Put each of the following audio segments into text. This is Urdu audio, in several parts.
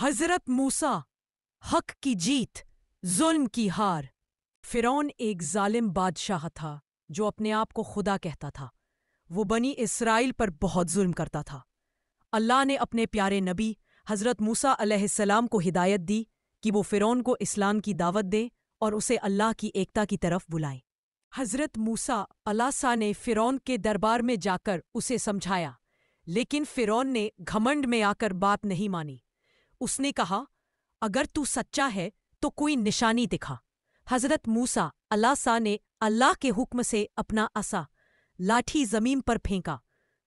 حضرت موسیٰ، حق کی جیت، ظلم کی ہار۔ فرعون ایک ظالم بادشاہ تھا جو اپنے آپ کو خدا کہتا تھا۔ وہ بنی اسرائیل پر بہت ظلم کرتا تھا۔ اللہ نے اپنے پیارے نبی حضرت موسیٰ علیہ السلام کو ہدایت دی کہ وہ فرعون کو اسلام کی دعوت دیں اور اسے اللہ کی ایکتا کی طرف بلائیں۔ حضرت موسیٰ علیہ نے فرعون کے دربار میں جا کر اسے سمجھایا، لیکن فرعون نے گھمنڈ میں آ کر بات نہیں مانی۔ اس نے کہا، اگر تو سچا ہے تو کوئی نشانی دکھا۔ حضرت موسیٰ علیہ نے اللہ کے حکم سے اپنا عصا لاٹھی زمین پر پھینکا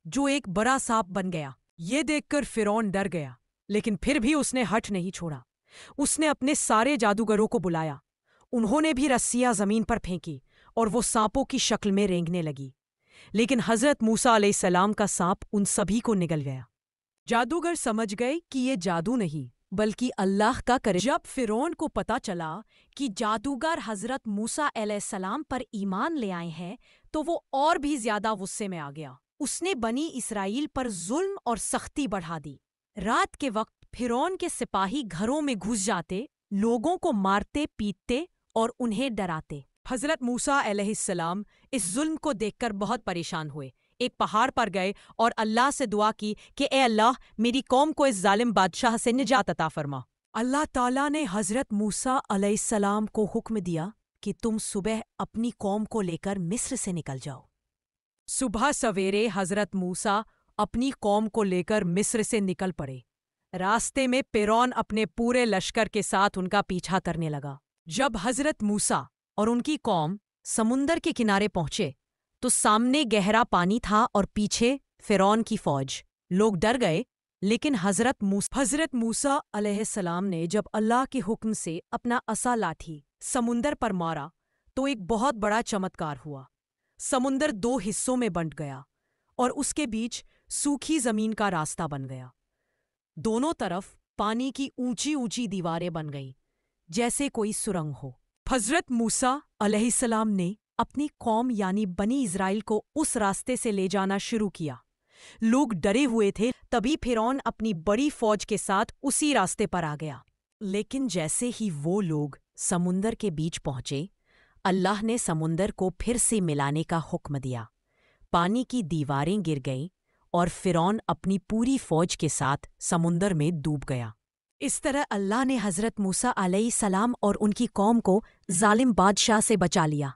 جو ایک بڑا سانپ بن گیا۔ یہ دیکھ کر فرعون ڈر گیا، لیکن پھر بھی اس نے ہٹ نہیں چھوڑا۔ اس نے اپنے سارے جادوگروں کو بلایا۔ انہوں نے بھی رسیاں زمین پر پھینکی اور وہ سانپوں کی شکل میں رینگنے لگی، لیکن حضرت موسیٰ علیہ السلام کا سانپ ان سبھی کو نگل گیا۔ جادوگر سمجھ گئے کہ یہ جادو نہیں بلکہ اللہ کا کرم۔ جب فرعون کو پتہ چلا کہ جادوگر حضرت موسیٰ علیہ السلام پر ایمان لے آئے ہیں تو وہ اور بھی زیادہ غصے میں آ گیا۔ اس نے بنی اسرائیل پر ظلم اور سختی بڑھا دی۔ رات کے وقت فرعون کے سپاہی گھروں میں گھس جاتے، لوگوں کو مارتے پیٹتے اور انہیں ڈراتے۔ حضرت موسیٰ علیہ السلام اس ظلم کو دیکھ کر بہت پریشان ہوئے۔ ایک پہاڑ پر گئے اور اللہ سے دعا کی کہ اے اللہ، میری قوم کو اس ظالم بادشاہ سے نجات عطا فرما۔ اللہ تعالیٰ نے حضرت موسیٰ علیہ السلام کو حکم دیا کہ تم صبح اپنی قوم کو لے کر مصر سے نکل جاؤ۔ صبح سویرے حضرت موسیٰ اپنی قوم کو لے کر مصر سے نکل پڑے۔ راستے میں فرعون اپنے پورے لشکر کے ساتھ ان کا پیچھا کرنے لگا۔ جب حضرت موسیٰ اور ان کی قوم سمندر کے کنارے پہنچے تو سامنے گہرا پانی تھا اور پیچھے فرعون کی فوج۔ لوگ ڈر گئے، لیکن حضرت موسیٰ علیہ السلام نے جب اللہ کے حکم سے اپنا عصا لاٹھی سمندر پر مارا تو ایک بہت بڑا چمتکار ہوا۔ سمندر دو حصوں میں بنٹ گیا اور اس کے بیچ سوکھی زمین کا راستہ بن گیا۔ دونوں طرف پانی کی اونچی اونچی دیواریں بن گئیں، جیسے کوئی سرنگ ہو۔ حضرت موسیٰ علیہ السلام نے اپنی قوم یعنی بنی اسرائیل کو اس راستے سے لے جانا شروع کیا۔ لوگ ڈرے ہوئے تھے، تبھی فرعون اپنی بڑی فوج کے ساتھ اسی راستے پر آ گیا۔ لیکن جیسے ہی وہ لوگ سمندر کے بیچ پہنچے، اللہ نے سمندر کو پھر سے ملانے کا حکم دیا۔ پانی کی دیواریں گر گئیں اور فرعون اپنی پوری فوج کے ساتھ سمندر میں ڈوب گیا۔ اس طرح اللہ نے حضرت موسیٰ علیہ السلام اور ان کی قوم کو ظالم بادشاہ سے بچا لیا۔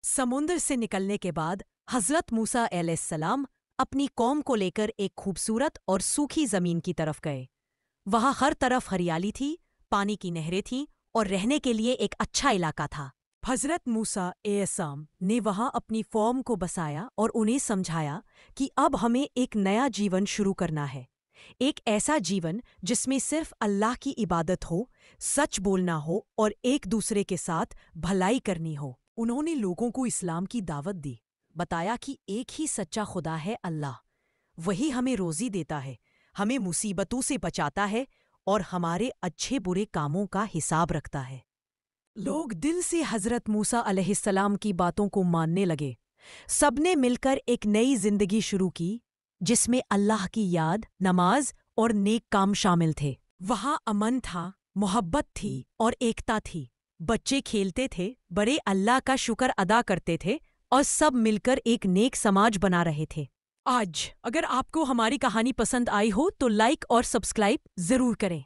سمندر سے نکلنے کے بعد حضرت موسیٰ علیہ السلام اپنی قوم کو لے کر ایک خوبصورت اور سوکھی زمین کی طرف گئے۔ وہاں ہر طرف ہریالی تھی، پانی کی نہریں تھیں اور رہنے کے لیے ایک اچھا علاقہ تھا۔ حضرت موسیٰ علیہ السلام نے وہاں اپنی قوم کو بسایا اور انہیں سمجھایا کہ اب ہمیں ایک نیا جیون شروع کرنا ہے، ایک ایسا جیون جس میں صرف اللہ کی عبادت ہو، سچ بولنا ہو اور ایک دوسرے کے ساتھ بھلائی کرنی ہو۔ انہوں نے لوگوں کو اسلام کی دعوت دی، بتایا کہ ایک ہی سچا خدا ہے اللہ، وہی ہمیں روزی دیتا ہے، ہمیں مصیبتوں سے بچاتا ہے اور ہمارے اچھے برے کاموں کا حساب رکھتا ہے۔ لوگ دل سے حضرت موسیٰ علیہ السلام کی باتوں کو ماننے لگے۔ سب نے مل کر ایک نئی زندگی شروع کی جس میں اللہ کی یاد، نماز اور نیک کام شامل تھے۔ وہاں امن تھا، محبت تھی اور ایکتا تھی۔ بچے کھیلتے تھے، بڑے اللہ کا شکر ادا کرتے تھے اور سب مل کر ایک نیک سماج بنا رہے تھے۔ آج اگر آپ کو ہماری کہانی پسند آئی ہو تو لائک اور سبسکرائب ضرور کریں۔